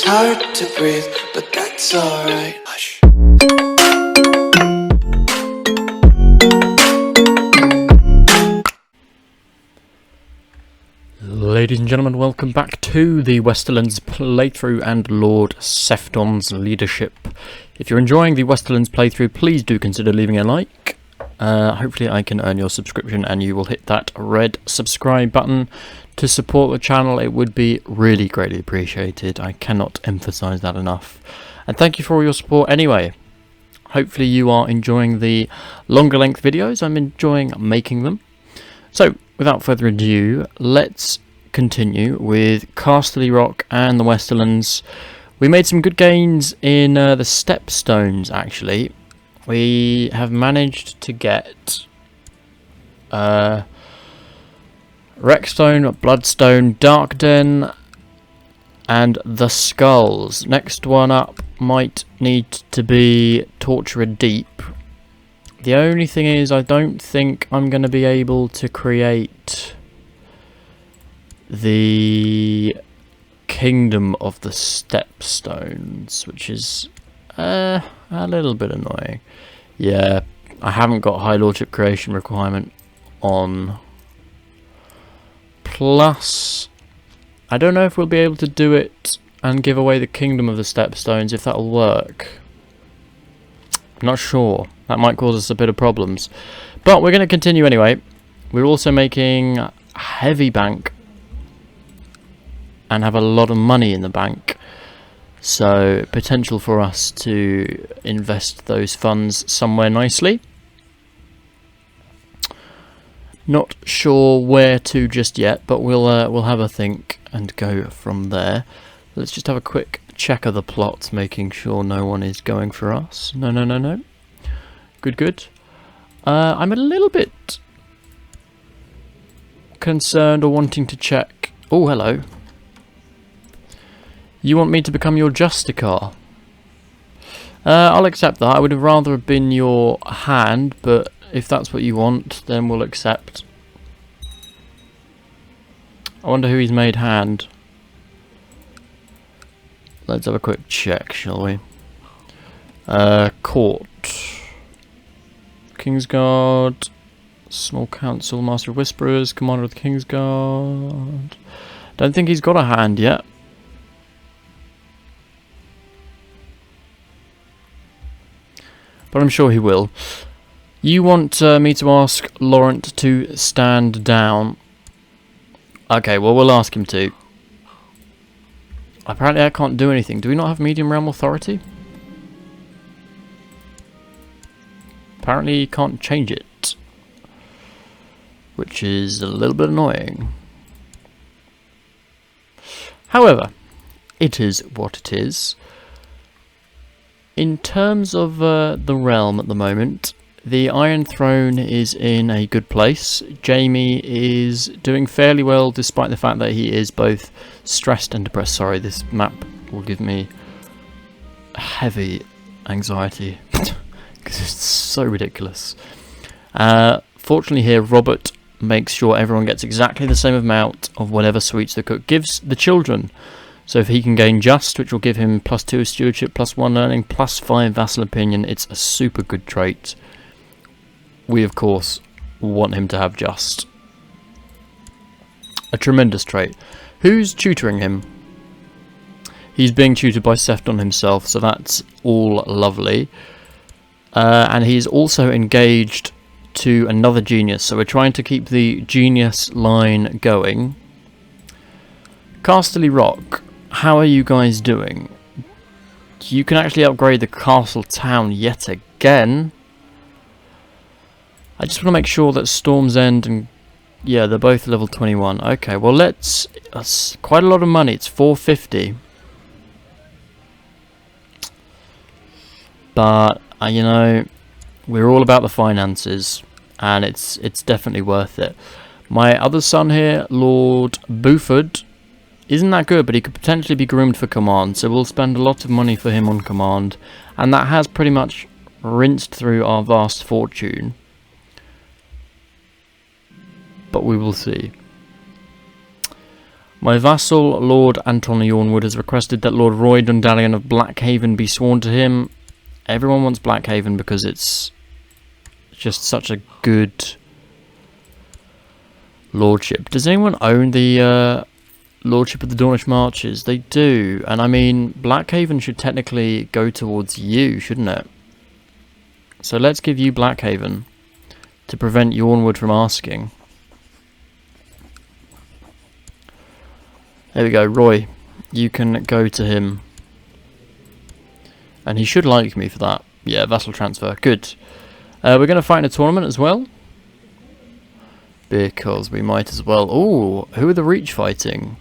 It's hard to breathe, but that's alright. Hush. Ladies and gentlemen, welcome back to the Westerlands playthrough and Lord Sefton's leadership. If you're enjoying the Westerlands playthrough, please do consider leaving a like. Hopefully I can earn your subscription and you will hit that red subscribe button to support the channel. It would be really greatly appreciated. I cannot emphasize that enough. And thank you for all your support anyway. Hopefully you are enjoying the longer length videos. I'm enjoying making them. So, without further ado, let's continue with Casterly Rock and the Westerlands. We made some good gains in the stepstones, actually. We have managed to get Wreckstone, Bloodstone, Darkden, and the Skulls. Next one up might need to be Torturer Deep. The only thing is, I don't think I'm going to be able to create the Kingdom of the Stepstones, which is a little bit annoying. Yeah, I haven't got High Lordship creation requirement on. Plus, I don't know if we'll be able to do it and give away the Kingdom of the Stepstones, if that'll work. I'm not sure. That might cause us a bit of problems. But we're going to continue anyway. We're also making a heavy bank and have a lot of money in the bank. So potential for us to invest those funds somewhere nicely. Not sure where to just yet, but we'll have a think and go from there. Let's just have a quick check of the plot, making sure no one is going for us. No. Good. I'm a little bit concerned or wanting to check. Oh, hello. You want me to become your Justicar? I'll accept that. I would have rather have been your hand, but if that's what you want, then we'll accept. I wonder who he's made hand. Let's have a quick check, shall we? Court. Kingsguard. Small Council. Master of Whisperers. Commander of the Kingsguard. Don't think he's got a hand yet. But I'm sure he will. You want me to ask Laurent to stand down. Okay, well, we'll ask him to. Apparently I can't do anything. Do we not have medium realm authority? Apparently you can't change it. Which is a little bit annoying. However, it is what it is. In terms of the realm at the moment, the Iron Throne is in a good place. Jamie is doing fairly well despite the fact that he is both stressed and depressed. Sorry, this map will give me heavy anxiety because it's so ridiculous. Fortunately here, Robert makes sure everyone gets exactly the same amount of whatever sweets the cook gives the children. So if he can gain Just, which will give him +2 stewardship, +1 learning, +5 vassal opinion, it's a super good trait. We, of course, want him to have Just. A tremendous trait. Who's tutoring him? He's being tutored by Sefton himself, so that's all lovely. And he's also engaged to another genius, so we're trying to keep the genius line going. Casterly Rock, how are you guys doing? You can actually upgrade the castle town yet again. I just want to make sure that Storm's End and... yeah, they're both level 21. Okay, well let's... that's quite a lot of money. It's 450. But, you know, we're all about the finances. And it's definitely worth it. My other son here, Lord Buford, isn't that good, but he could potentially be groomed for command. So we'll spend a lot of money for him on command. And that has pretty much rinsed through our vast fortune. But we will see. My vassal, Lord Anton Yornwood, has requested that Lord Roy Dundallion of Blackhaven be sworn to him. Everyone wants Blackhaven because it's just such a good lordship. Does anyone own the lordship of the Dornish Marches? They do, and I mean, Blackhaven should technically go towards you, shouldn't it? So let's give you Blackhaven to prevent Yornwood from asking. There we go, Roy. You can go to him. And he should like me for that. Yeah, vassal transfer. Good. We're going to fight in a tournament as well. Because we might as well. Ooh, who are the Reach fighting?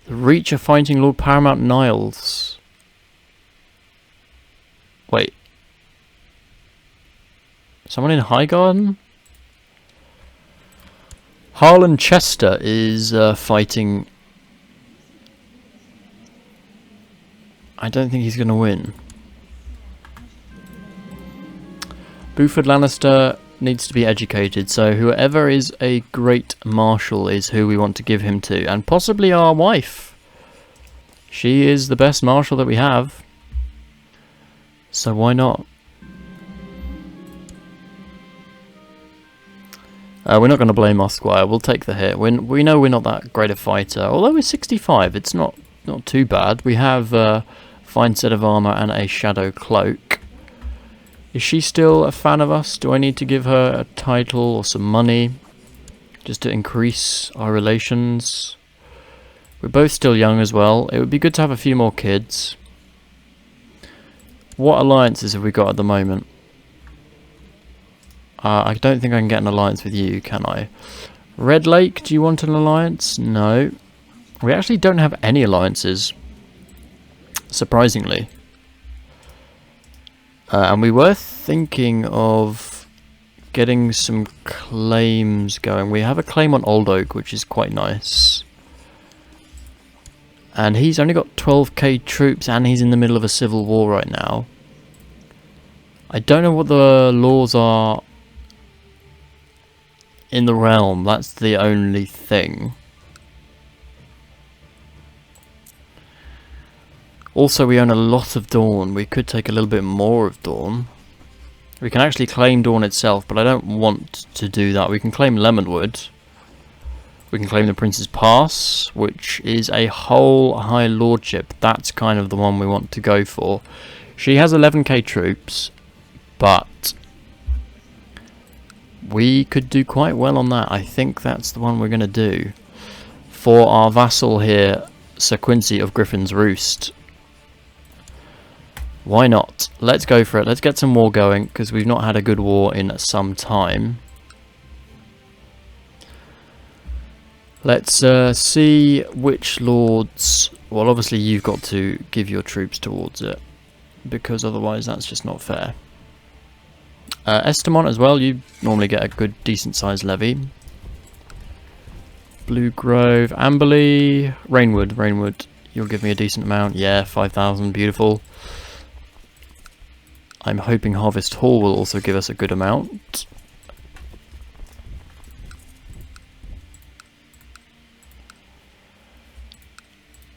The Reach are fighting Lord Paramount Niles. Wait. Someone in Highgarden? Harlan Chester is fighting. I don't think he's going to win. Buford Lannister needs to be educated, so whoever is a great marshal is who we want to give him to, and possibly our wife. She is the best marshal that we have, so why not? We're not going to blame our squire. We'll take the hit. We know we're not that great a fighter, although we're 65. It's not too bad. We have a fine set of armor and a shadow cloak. Is she still a fan of us? Do I need to give her a title or some money just to increase our relations? We're both still young as well. It would be good to have a few more kids. What alliances have we got at the moment? I don't think I can get an alliance with you, can I? Red Lake, do you want an alliance? No. We actually don't have any alliances, surprisingly. And we were thinking of getting some claims going. We have a claim on Old Oak, which is quite nice. And he's only got 12k troops, and he's in the middle of a civil war right now. I don't know what the laws are in the realm. That's the only thing. Also, we own a lot of Dorne. We could take a little bit more of Dorne. We can actually claim Dorne itself, but I don't want to do that. We can claim Lemonwood. We can claim the Prince's Pass, which is a whole high lordship. That's kind of the one we want to go for. She has 11k troops, but we could do quite well on that. I think that's the one we're going to do. For our vassal here, Sir Quincy of Griffins Roost. Why not? Let's go for it. Let's get some war going, because we've not had a good war in some time. Let's see which lords... Well, obviously you've got to give your troops towards it, because otherwise that's just not fair. Estamont as well, you normally get a good decent sized levy. Blue Grove, Amberley, Rainwood, you'll give me a decent amount. Yeah, 5,000, beautiful. I'm hoping Harvest Hall will also give us a good amount.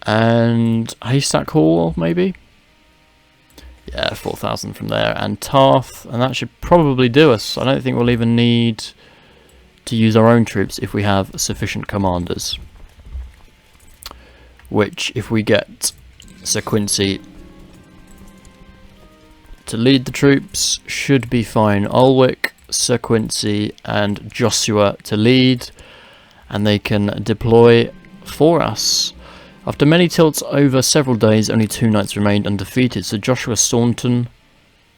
And Haystack Hall, maybe? Yeah, 4,000 from there. And Tarth, and that should probably do us. I don't think we'll even need to use our own troops if we have sufficient commanders. Which, if we get Sir Quincy to lead the troops, should be fine. Ulwick, Sir Quincy, and Joshua to lead, and they can deploy for us. After many tilts over several days, only 2 knights remained undefeated. So Joshua Staunton,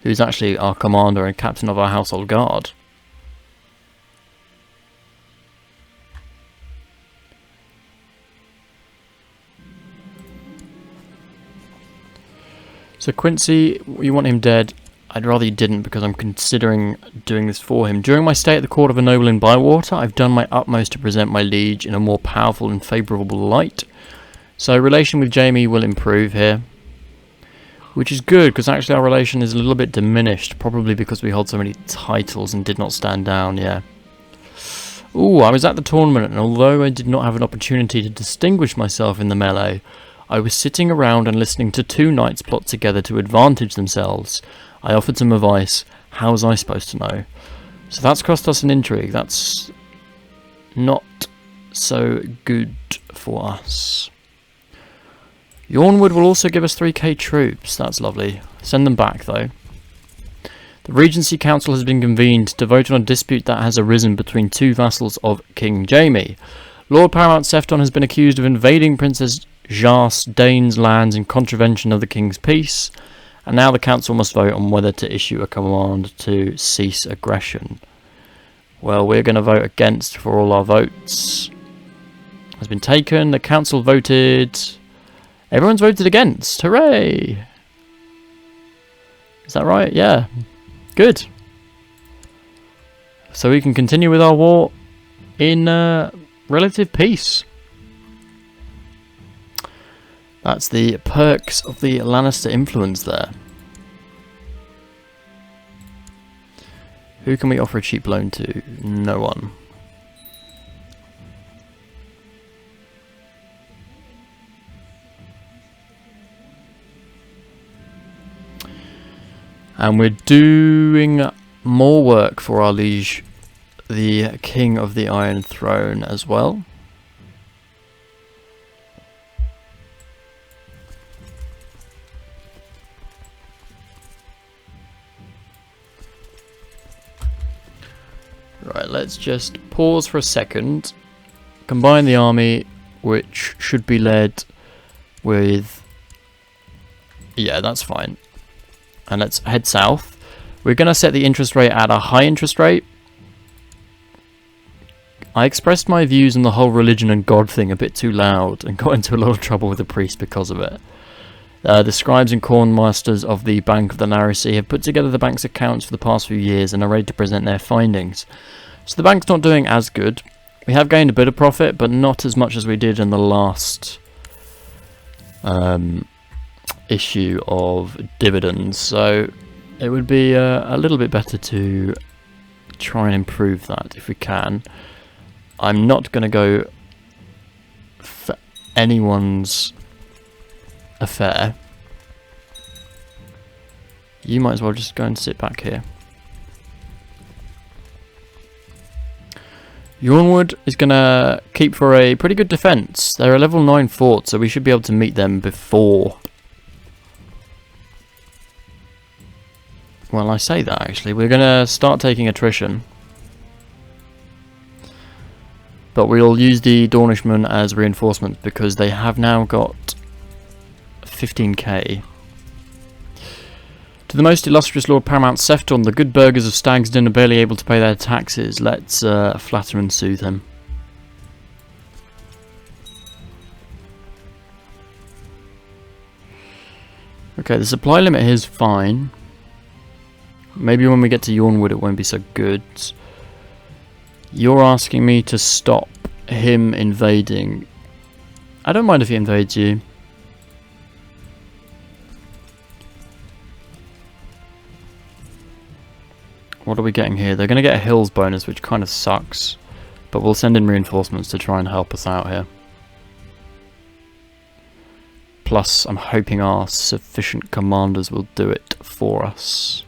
who's actually our commander and captain of our household guard. So Quincy, you want him dead. I'd rather you didn't, because I'm considering doing this for him. During my stay at the court of a noble in Bywater, I've done my utmost to present my liege in a more powerful and favourable light. So relation with Jamie will improve here, which is good, because actually our relation is a little bit diminished, probably because we hold so many titles and did not stand down. Yeah. Ooh, I was at the tournament, and although I did not have an opportunity to distinguish myself in the melee, I was sitting around and listening to two knights plot together to advantage themselves. I offered some advice. How was I supposed to know? So that's cost us an intrigue. That's not so good for us. Yornwood will also give us 3k troops. That's lovely. Send them back, though. The Regency Council has been convened to vote on a dispute that has arisen between two vassals of King Jaime. Lord Paramount Sefton has been accused of invading Princess Jas Dane's lands in contravention of the King's peace, and now the Council must vote on whether to issue a command to cease aggression. Well, we're going to vote against for all our votes. Has been taken. The Council voted. Everyone's voted against. Hooray! Is that right? Yeah. Good. So we can continue with our war in relative peace. That's the perks of the Lannister influence there. Who can we offer a cheap loan to? No one. And we're doing more work for our liege, the King of the Iron Throne, as well. Right, let's just pause for a second. Combine the army, which should be led with... Yeah, that's fine. And let's head south. We're going to set the interest rate at a high interest rate. I expressed my views on the whole religion and God thing a bit too loud and got into a lot of trouble with the priest because of it. The scribes and cornmasters of the Bank of the Narrow Sea have put together the bank's accounts for the past few years and are ready to present their findings. So the bank's not doing as good. We have gained a bit of profit, but not as much as we did in the last issue of dividends. So it would be a little bit better to try and improve that if we can. I'm not going to go for anyone's affair. You might as well just go and sit back here. Yornwood is going to keep for a pretty good defense. They're a level 9 fort, so we should be able to meet them before. Well, I say that actually. We're going to start taking attrition. But we'll use the Dornishmen as reinforcements because they have now got 15k. To the most illustrious Lord Paramount Sefton, the good burghers of Stag's Den are barely able to pay their taxes. Let's flatter and soothe him. Okay, the supply limit here is fine. Maybe when we get to Yornwood it won't be so good. You're asking me to stop him invading. I don't mind if he invades you. What are we getting here? They're going to get a hills bonus, which kind of sucks. But we'll send in reinforcements to try and help us out here. Plus, I'm hoping our sufficient commanders will do it for us.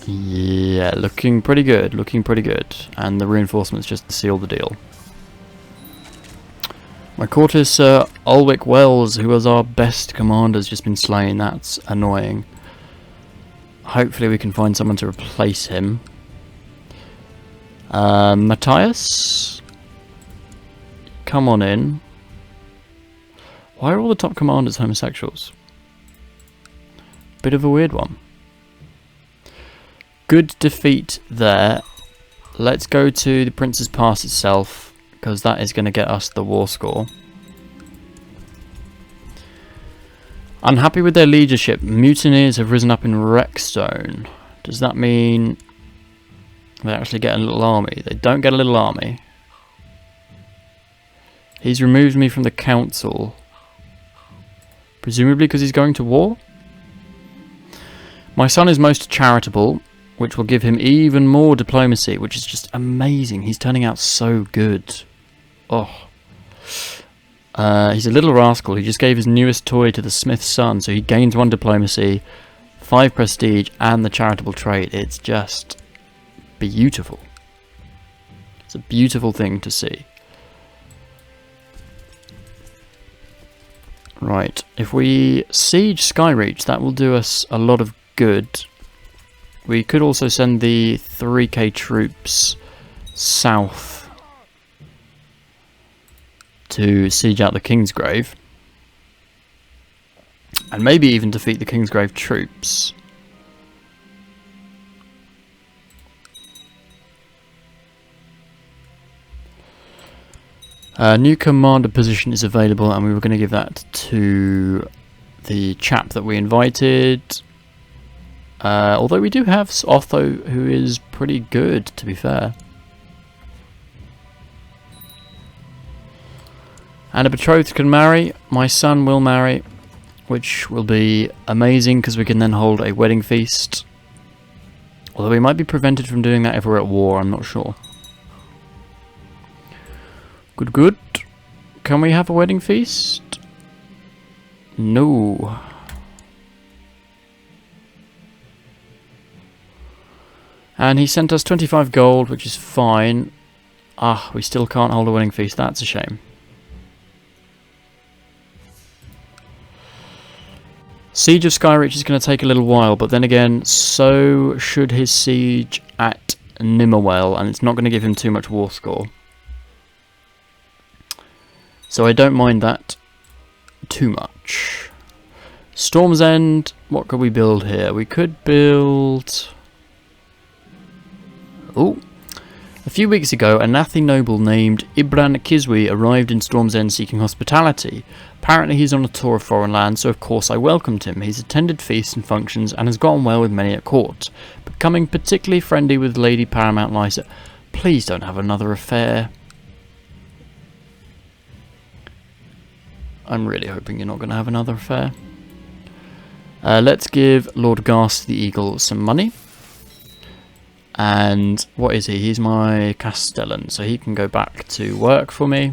Yeah, looking pretty good, looking pretty good. And the reinforcements just seal the deal. My courtier Sir Ulwick Wells, who was our best commander, has just been slain. That's annoying. Hopefully we can find someone to replace him. Matthias? Come on in. Why are all the top commanders homosexuals? Bit of a weird one. Good defeat there. Let's go to the Prince's Pass itself, because that is going to get us the war score. Unhappy with their leadership, mutineers have risen up in Wreckstone. Does that mean they actually get a little army? They don't get a little army. He's removed me from the council. Presumably because he's going to war? My son is most charitable. which will give him even more diplomacy, which is just amazing. He's turning out so good. Oh. He's a little rascal. He just gave his newest toy to the smith's son, so he gains 1 diplomacy, 5 prestige, and the charitable trait. It's just beautiful. It's a beautiful thing to see. Right, if we siege Skyreach, that will do us a lot of good. We could also send the 3k troops south to siege out the Kingsgrave. And maybe even defeat the Kingsgrave troops. New commander position is available, and we were going to give that to the chap that we invited. Although we do have Otho, who is pretty good, to be fair. And a betrothed can marry. My son will marry, which will be amazing because we can then hold a wedding feast. Although we might be prevented from doing that if we're at war, I'm not sure. Good, good. Can we have a wedding feast? No. And he sent us 25 gold, which is fine. Ah, we still can't hold a wedding feast. That's a shame. Siege of Skyreach is going to take a little while, but then again, so should his siege at Nimmerwell, and it's not going to give him too much war score. So I don't mind that too much. Storm's End, what could we build here? We could build... Oh, a few weeks ago, a Nathi noble named Ibran Kizwi arrived in Storm's End seeking hospitality. Apparently he's on a tour of foreign lands, so of course I welcomed him. He's attended feasts and functions and has gotten well with many at court, becoming particularly friendly with Lady Paramount Lysa. Please don't have another affair. I'm really hoping you're not going to have another affair. Let's give Lord Garst the Eagle some money. And what is he? He's my Castellan, so he can go back to work for me.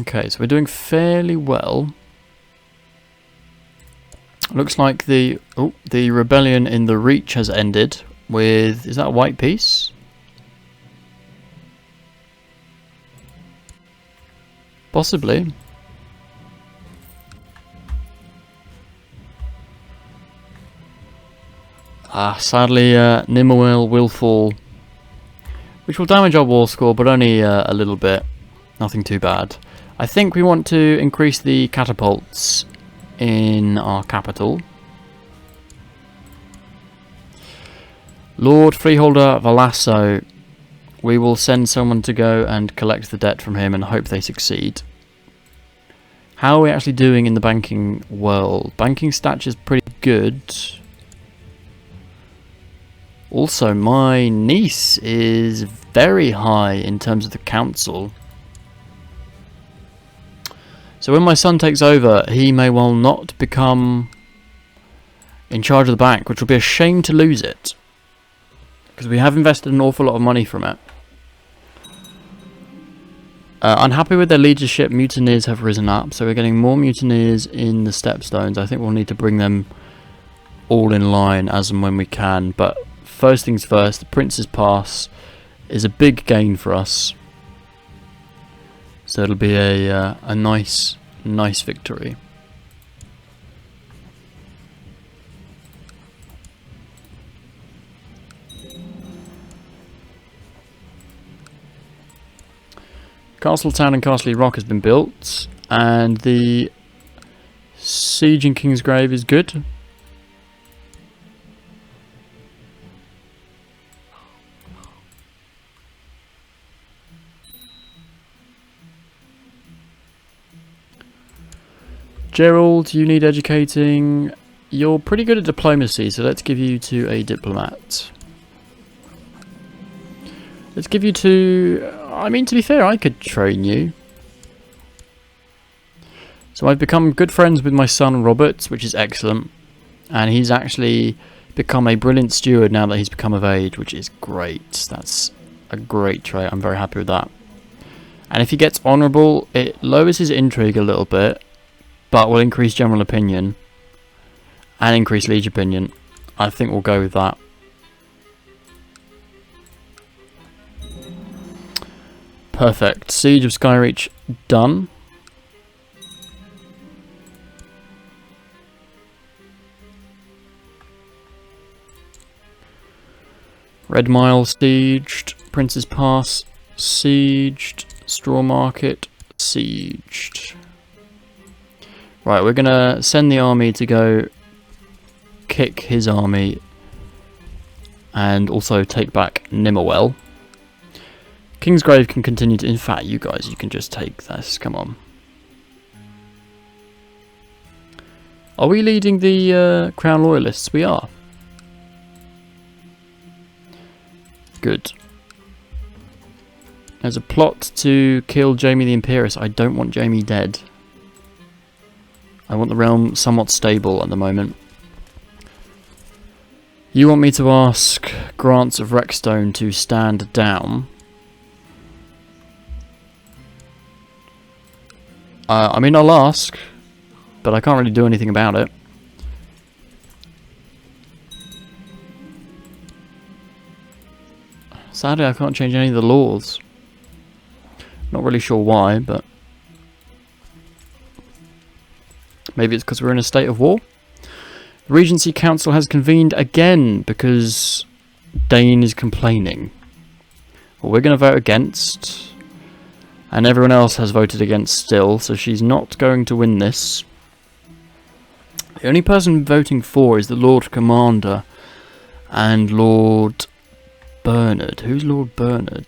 Okay, so we're doing fairly well. Looks like the rebellion in the Reach has ended with, is that a white piece? Possibly. Sadly, Nimmerwell will fall, which will damage our war score, but only a little bit. Nothing too bad. I think we want to increase the catapults in our capital. Lord Freeholder Valasso, we will send someone to go and collect the debt from him and hope they succeed. How are we actually doing in the banking world? Banking stats is pretty good. Also, my niece is very high in terms of the council. So when my son takes over, he may well not become in charge of the bank, which will be a shame to lose it. Because we have invested an awful lot of money from it. Unhappy with their leadership, mutineers have risen up. So we're getting more mutineers in the Stepstones. I think we'll need to bring them all in line as and when we can. But first things first, the Prince's Pass is a big gain for us. So it'll be a nice victory. Castletown and Casterly Rock has been built, and the siege in Kingsgrave is good. Gerald, you need educating. You're pretty good at diplomacy, so let's give you to a diplomat. Let's give you to... I mean, to be fair, I could train you. So I've become good friends with my son Robert, which is excellent. And he's actually become a brilliant steward now that he's become of age, which is great. That's a great trait. I'm very happy with that. And if he gets honourable, it lowers his intrigue a little bit, but will increase general opinion and increase liege opinion. I think we'll go with that. Perfect. Siege of Skyreach done. Red Mile sieged. Prince's Pass sieged. Straw Market sieged. Right, we're gonna send the army to go kick his army and also take back Nimmerwell. Kingsgrave can continue to... In fact, you guys, you can just take this. Come on. Are we leading the Crown Loyalists? We are. Good. There's a plot to kill Jaime the Imperious. I don't want Jaime dead. I want the realm somewhat stable at the moment. You want me to ask Grants of Rexstone to stand down. I mean, I'll ask, but I can't really do anything about it. Sadly, I can't change any of the laws. Not really sure why, but maybe it's because we're in a state of war. The Regency Council has convened again because Dane is complaining. Well, we're going to vote against, and everyone else has voted against still, so she's not going to win this. The only person voting for is the Lord Commander and Lord Bernard. Who's Lord Bernard?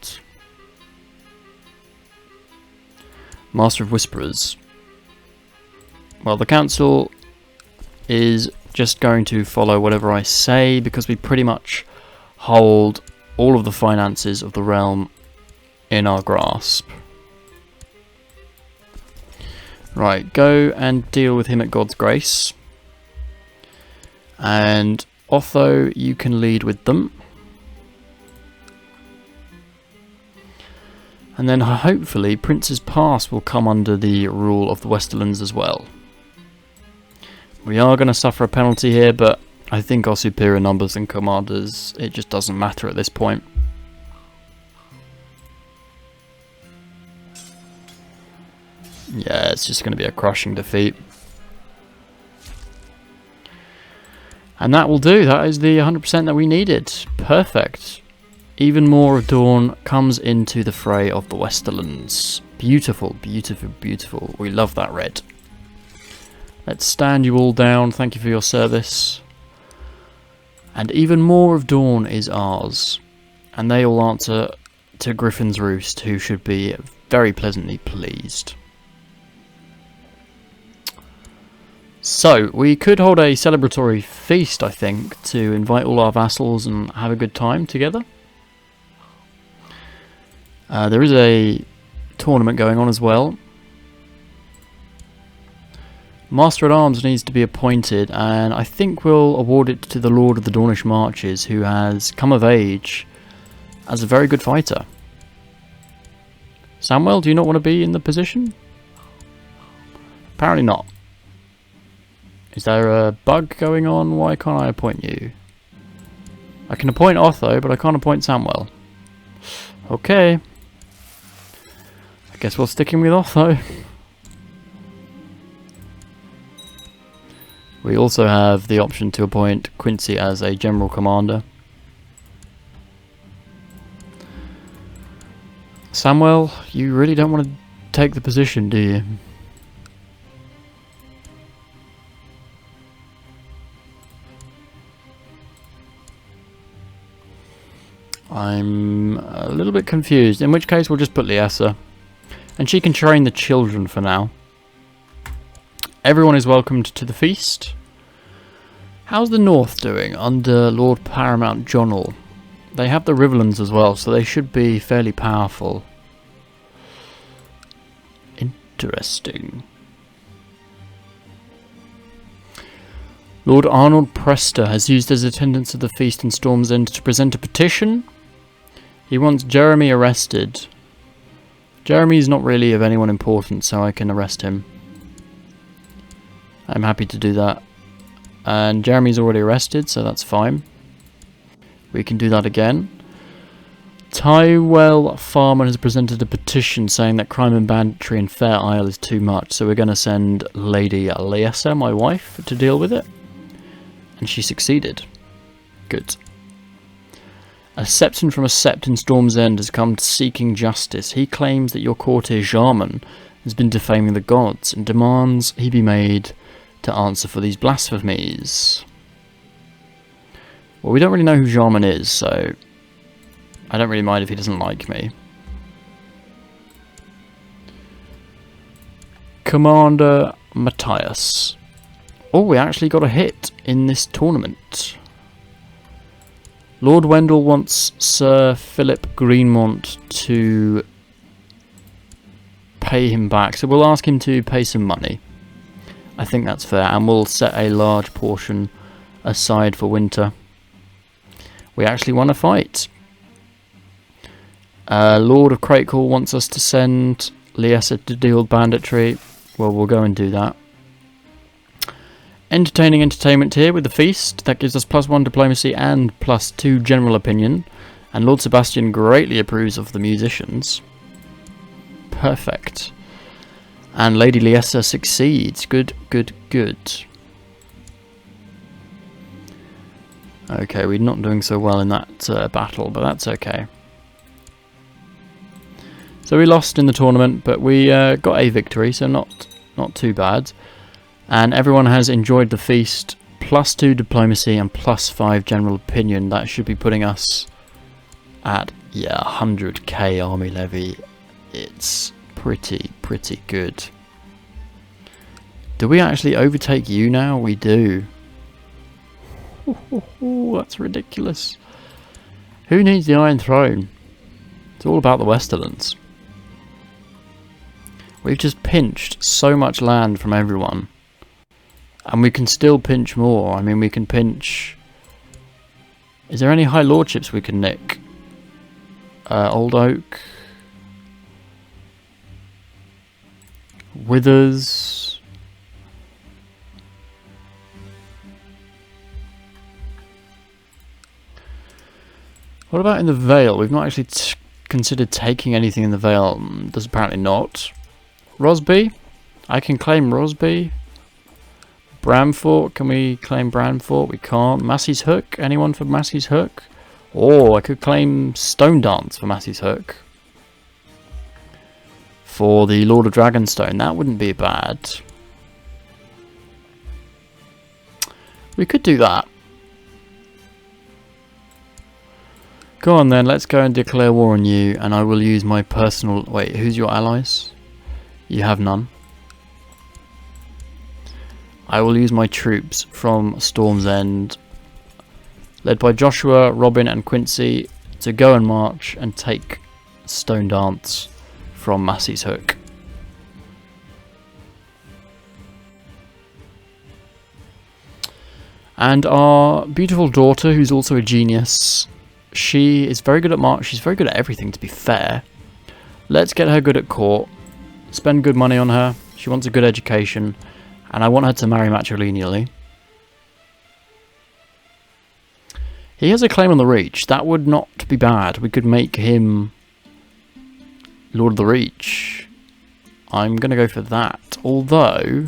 Master of Whisperers. Well, the council is just going to follow whatever I say because we pretty much hold all of the finances of the realm in our grasp. Right, go and deal with him at God's grace. And Otho, you can lead with them. And then hopefully Prince's Pass will come under the rule of the Westerlands as well. We are going to suffer a penalty here, but I think our superior numbers and commanders, it just doesn't matter at this point. Yeah, it's just going to be a crushing defeat. And that will do. That is the 100% that we needed. Perfect. Even more of Dorne comes into the fray of the Westerlands. Beautiful, beautiful, beautiful. We love that red. Let's stand you all down. Thank you for your service. And even more of Dorne is ours. And they all answer to Griffins Roost, who should be very pleasantly pleased. So, we could hold a celebratory feast, I think, to invite all our vassals and have a good time together. There is a tournament going on as well. Master at Arms needs to be appointed, and I think we'll award it to the Lord of the Dornish Marches, who has come of age as a very good fighter. Samuel, do you not want to be in the position? Apparently not. Is there a bug going on? Why can't I appoint you? I can appoint Otho, but I can't appoint Samuel. Okay. I guess we're sticking with Otho. We also have the option to appoint Quincy as a general commander. Samuel, you really don't want to take the position, do you? I'm a little bit confused, in which case we'll just put Liessa. And she can train the children for now. Everyone is welcomed to the feast. How's the North doing under Lord Paramount Jonel? They have the Riverlands as well, so they should be fairly powerful. Interesting. Lord Arnold Prester has used his attendance at the feast in Storm's End to present a petition. He wants Jeremy arrested. Jeremy's not really of anyone important, so I can arrest him. I'm happy to do that. And Jeremy's already arrested, so that's fine. We can do that again. Tywell Farman has presented a petition saying that crime and banditry in Fair Isle is too much, so we're going to send Lady Lyessa, my wife, to deal with it. And she succeeded. Good. A Septon from a sept in Storm's End has come seeking justice. He claims that your courtier Jarman has been defaming the gods and demands he be made to answer for these blasphemies. Well, we don't really know who Jarman is, so I don't really mind if he doesn't like me. Commander Matthias. Oh, we actually got a hit in this tournament. Lord Wendell wants Sir Philip Greenmont to pay him back, so we'll ask him to pay some money. I think that's fair, and we'll set a large portion aside for winter. We actually won a fight. Lord of Crakehall wants us to send Lyessa to deal with banditry. Well, we'll go and do that. Entertaining entertainment here with the feast. That gives us +1 diplomacy and +2 general opinion. And Lord Sebastian greatly approves of the musicians. Perfect. And Lady Lyessa succeeds. Good, good, good. Okay, we're not doing so well in that battle, but that's okay. So we lost in the tournament, but we got a victory, so not too bad. And everyone has enjoyed the feast. +2 diplomacy and +5 general opinion. That should be putting us at 100k army levy. It's pretty good. Do we actually overtake you now? We do. That's ridiculous. Who needs the Iron Throne? It's all about the Westerlands. We've just pinched so much land from everyone. And we can still pinch more. I mean, we can pinch... Is there any High Lordships we can nick? Old Oak. Withers. What about in the Vale? We've not actually considered taking anything in the Vale. There's apparently not. Rosby? I can claim Rosby. Bramfort, can we claim Bramfort? We can't. Massey's Hook? Anyone for Massey's Hook? Oh, I could claim Stone Dance for Massey's Hook. For the Lord of Dragonstone, that wouldn't be bad. We could do that. Go on then, let's go and declare war on you, and I will use my personal... Wait, who's your allies? You have none. I will use my troops from Storm's End, led by Joshua, Robin and Quincy, to go and march and take Stone Dance from Massey's Hook. And our beautiful daughter, who's also a genius, she is very good at march. She's very good at everything, to be fair. Let's get her good at court. Spend good money on her. She wants a good education. And I want her to marry matrilineally. He has a claim on the Reach. That would not be bad. We could make him Lord of the Reach. I'm going to go for that. Although,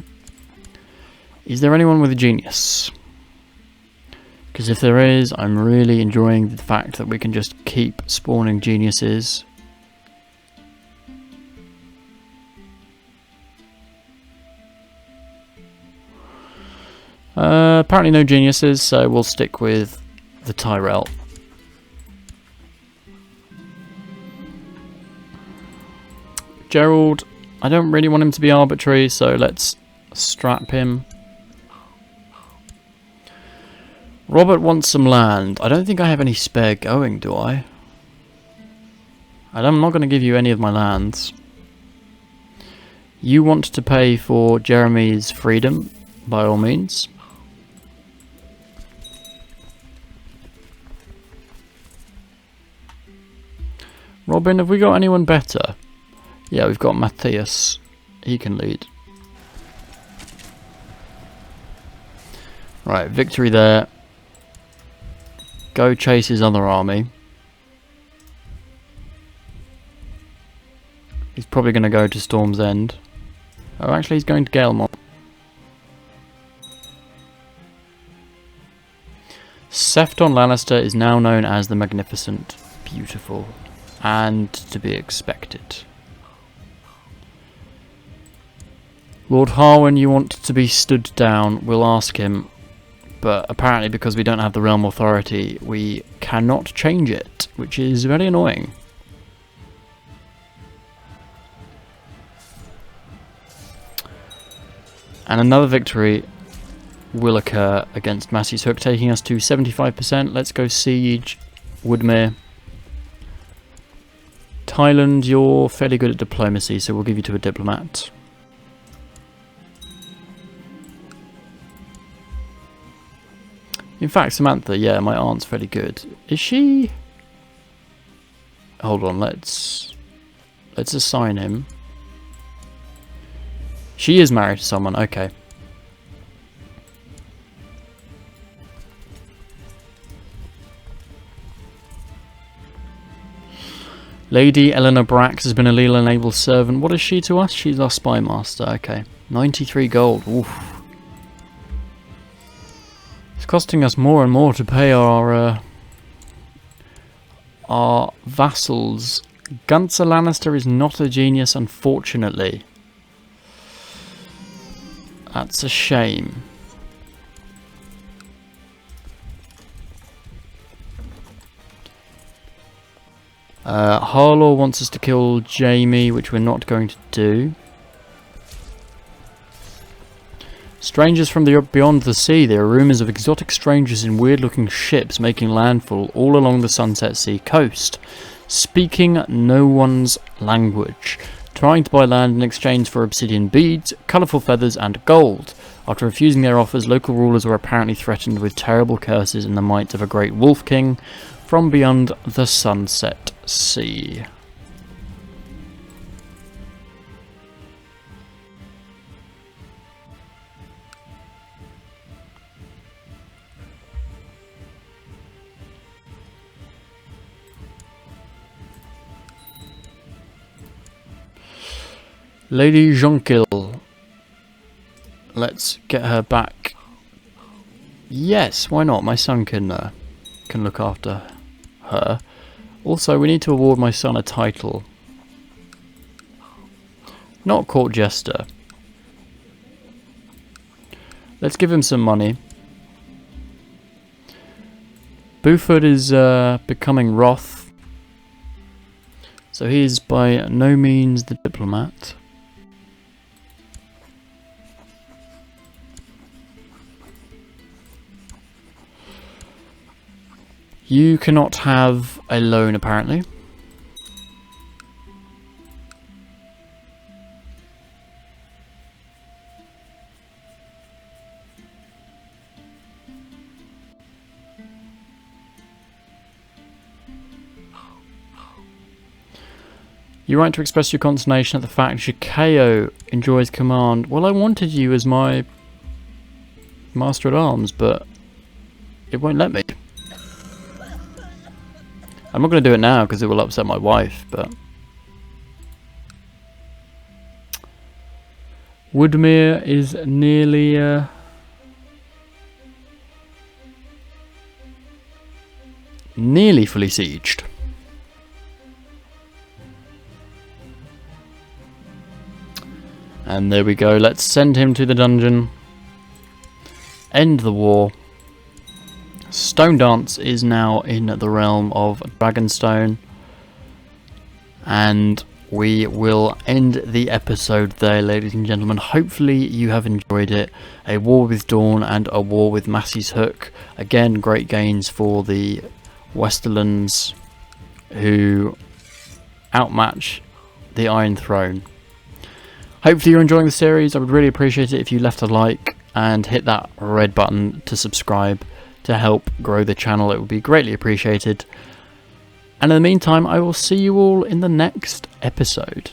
is there anyone with a genius? Because if there is, I'm really enjoying the fact that we can just keep spawning geniuses. Apparently no geniuses, so we'll stick with the Tyrell. Gerald, I don't really want him to be arbitrary, so let's strap him. Robert wants some land. I don't think I have any spare going, do I? I'm not going to give you any of my lands. You want to pay for Jeremy's freedom, by all means. Robin, have we got anyone better? Yeah, we've got M.A.T.E. He can lead. Right, victory there. Go chase his other army. He's probably going to go to Storm's End. Oh, actually he's going to Galemont. Sefton Lannister is now known as the Magnificent, Beautiful, and to be expected. Lord Harwin, you want to be stood down, we'll ask him, but apparently because we don't have the realm authority, we cannot change it, which is very annoying. And another victory will occur against Massey's Hook, taking us to 75%. Let's go siege Woodmere. Thailand, you're fairly good at diplomacy, so we'll give you to a diplomat. In fact, Samantha, yeah, my aunt's fairly good. Is she? Hold on, let's assign him. She is married to someone, okay. Lady Eleanor Brax has been a legal enabled servant. What is she to us? She's our spy master, okay. 93 gold, oof. It's costing us more and more to pay our vassals. Gunsa Lannister is not a genius, unfortunately. That's a shame. Harlaw wants us to kill Jamie, which we're not going to do. Strangers from beyond the sea. There are rumours of exotic strangers in weird-looking ships making landfall all along the Sunset Sea coast, speaking no one's language, trying to buy land in exchange for obsidian beads, colourful feathers and gold. After refusing their offers, local rulers were apparently threatened with terrible curses and the might of a great wolf king from beyond the Sunset Sea. Lady Jonquil. Let's get her back. Yes, why not? My son can look after her. Also, we need to award my son a title. Not court jester. Let's give him some money. Buford is becoming wroth, so he is by no means the diplomat. You cannot have a loan, apparently. You right to express your consternation at the fact Shikeo enjoys command. Well, I wanted you as my master at arms, but it won't let me. I'm not going to do it now because it will upset my wife, but... Woodmere is nearly... nearly fully sieged. And there we go, let's send him to the dungeon. End the war. Stone Dance is now in the realm of Dragonstone, and we will end the episode there, ladies and gentlemen. Hopefully you have enjoyed it. A war with Dorne and a war with Massey's Hook. Again, great gains for the Westerlands, who outmatch the Iron Throne. Hopefully you're enjoying the series. I would really appreciate it if you left a like and hit that red button to subscribe to help grow the channel. It would be greatly appreciated. And in the meantime, I will see you all in the next episode.